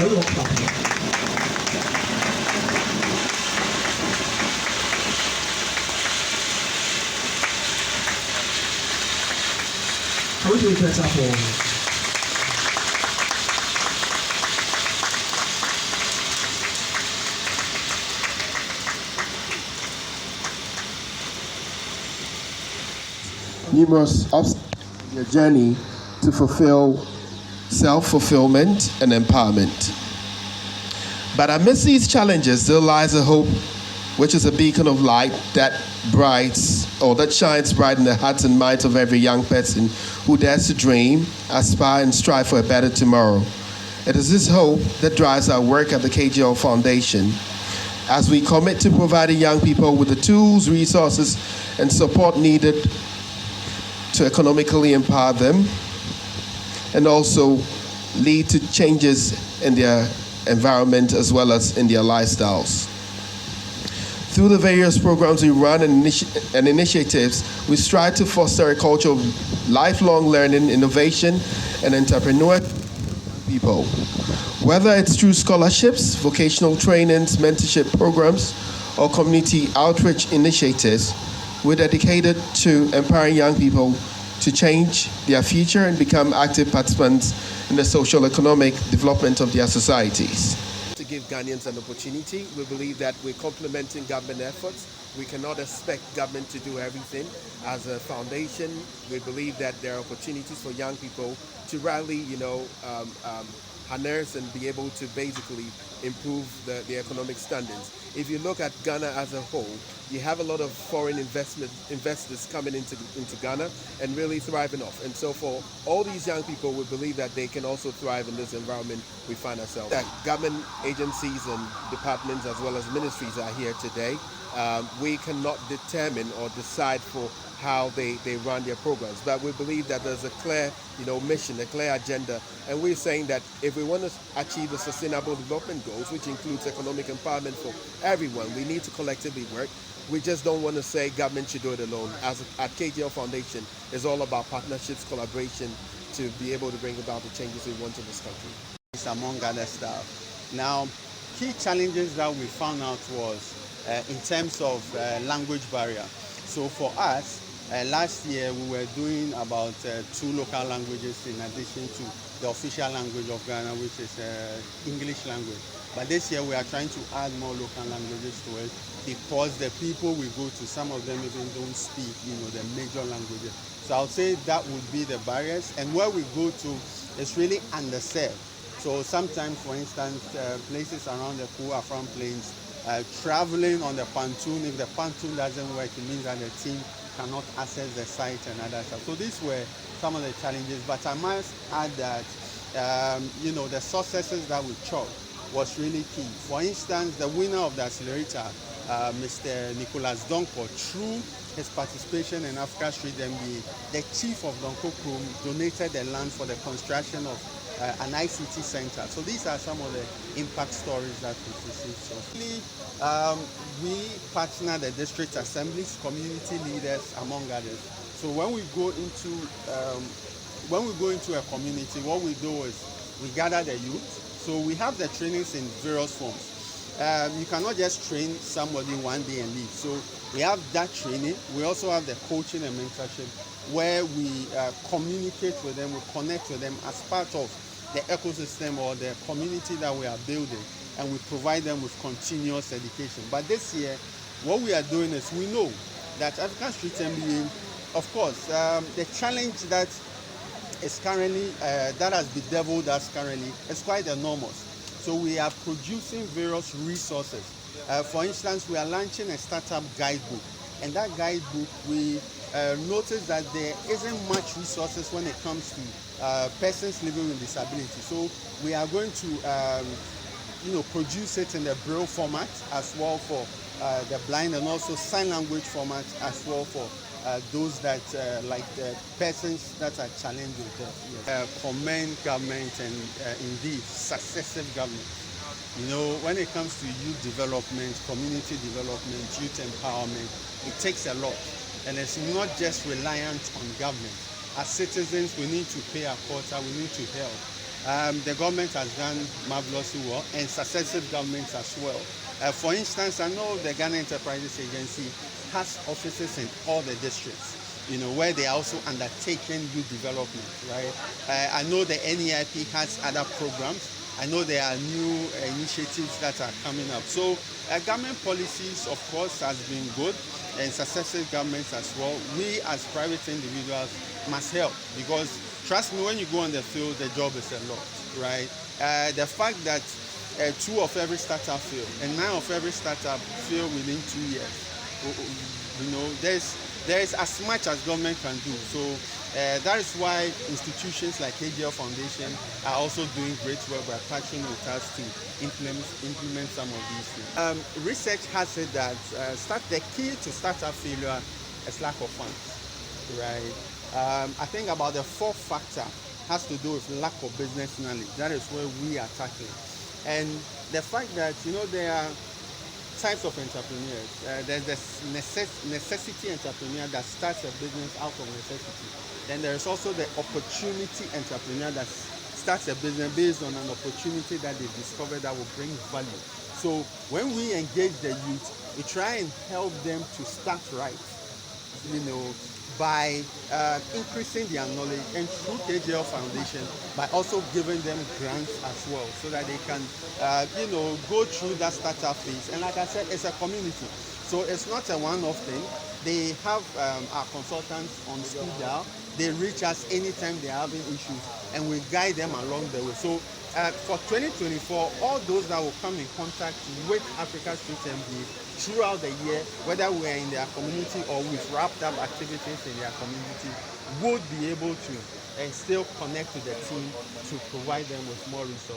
very long platform. Can we do it better for numerous obstacles in your journey to fulfill self-fulfillment and empowerment. But amidst these challenges, there lies a hope, which is a beacon of light that shines bright in the hearts and minds of every young person who dares to dream, aspire, and strive for a better tomorrow. It is this hope that drives our work at the KGL Foundation, as we commit to providing young people with the tools, resources, and support needed to economically empower them and also lead to changes in their environment as well as in their lifestyles. Through the various programs we run and initiatives, we strive to foster a culture of lifelong learning, innovation, and entrepreneurship for people. Whether it's through scholarships, vocational trainings, mentorship programs, or community outreach initiatives, we're dedicated to empowering young people to change their future and become active participants in the social economic development of their societies. To give Ghanaians an opportunity, we believe that we're complementing government efforts. We cannot expect government to do everything. As a foundation, we believe that there are opportunities for young people to rally, harness and be able to basically improve the economic standards. If you look at Ghana as a whole, you have a lot of foreign investors coming into Ghana and really thriving off. And so for all these young people, we believe that they can also thrive in this environment we find ourselves. That government agencies and departments as well as ministries are here today. We cannot determine or decide for how they run their programs, but we believe that there's a clear mission, a clear agenda, and we're saying that if we want to achieve the sustainable development goals, which includes economic empowerment for everyone, we need to collectively work. We just don't want to say government should do it alone. As at KGL Foundation, it's all about partnerships, collaboration to be able to bring about the changes we want in this country. It's among other stuff. Now, key challenges that we found out was in terms of language barrier. So for us, last year we were doing about 2 local languages in addition to the official language of Ghana, which is English language. But this year we are trying to add more local languages to it because the people we go to, some of them even don't speak, the major languages. So I'll say that would be the barriers. And where we go to is really underserved. So sometimes, for instance, places around the Afram Plains, traveling on the pontoon, if the pontoon doesn't work, it means that the team cannot access the site and other stuff. So these were some of the challenges, but I must add that, the successes that we chose was really key. For instance, the winner of the accelerator, Mr. Nicholas Donko, through his participation in Africa Street MBA, the chief of Donko Krum donated the land for the construction of an ICT center. So these are some of the impact stories that we received. So we partner the district assemblies, community leaders, among others. So when we go into a community, what we do is we gather the youth. So we have the trainings in various forms. You cannot just train somebody one day and leave. So we have that training. We also have the coaching and mentorship where we communicate with them, we connect with them as part of the ecosystem or the community that we are building, and we provide them with continuous education. But this year, what we are doing is we know that Africa Street MBA, of course, the challenge that is currently, that has bedeviled us currently, is quite enormous. So we are producing various resources. For instance, we are launching a startup guidebook, and that guidebook, we notice that there isn't much resources when it comes to persons living with disability. So we are going to produce it in the Braille format as well for the blind, and also sign language format as well for those that like the persons that are challenged with deaf. Commend government and indeed successive government. When it comes to youth development, community development, youth empowerment, it takes a lot. And it's not just reliant on government. As citizens, we need to pay our quota, we need to help. The government has done marvelously well, and successive governments as well. For instance, I know the Ghana Enterprises Agency has offices in all the districts, where they are also undertaking youth development, right? I know the NEIP has other programs. I know there are new initiatives that are coming up. So government policies, of course, has been good, and successive governments as well. We as private individuals must help, because trust me, when you go on the field, the job is a lot, right? The fact that 2 of every startup fail and 9 of every startup fail within 2 years, there is as much as government can do. So that is why institutions like KGL Foundation are also doing great work by partnering with us to implement some of these things. Research has said that the key to startup failure is lack of funds, right? I think about the 4th factor has to do with lack of business knowledge. That is where we are tackling. And the fact that, there are types of entrepreneurs. There's the necessity entrepreneur that starts a business out of necessity. Then there's also the opportunity entrepreneur that starts a business based on an opportunity that they discover that will bring value. So when we engage the youth, we try and help them to start right, by increasing their knowledge, and through KGL Foundation by also giving them grants as well, so that they can go through that startup phase. And like I said, it's a community, so it's not a one-off thing. They have our consultants on speed dial. They reach us anytime they're having issues, and we guide them along the way. So for 2024, all those that will come in contact with Africa Street MBA throughout the year, whether we're in their community or we've wrapped up activities in their community, would be able to and still connect to the team to provide them with more resources.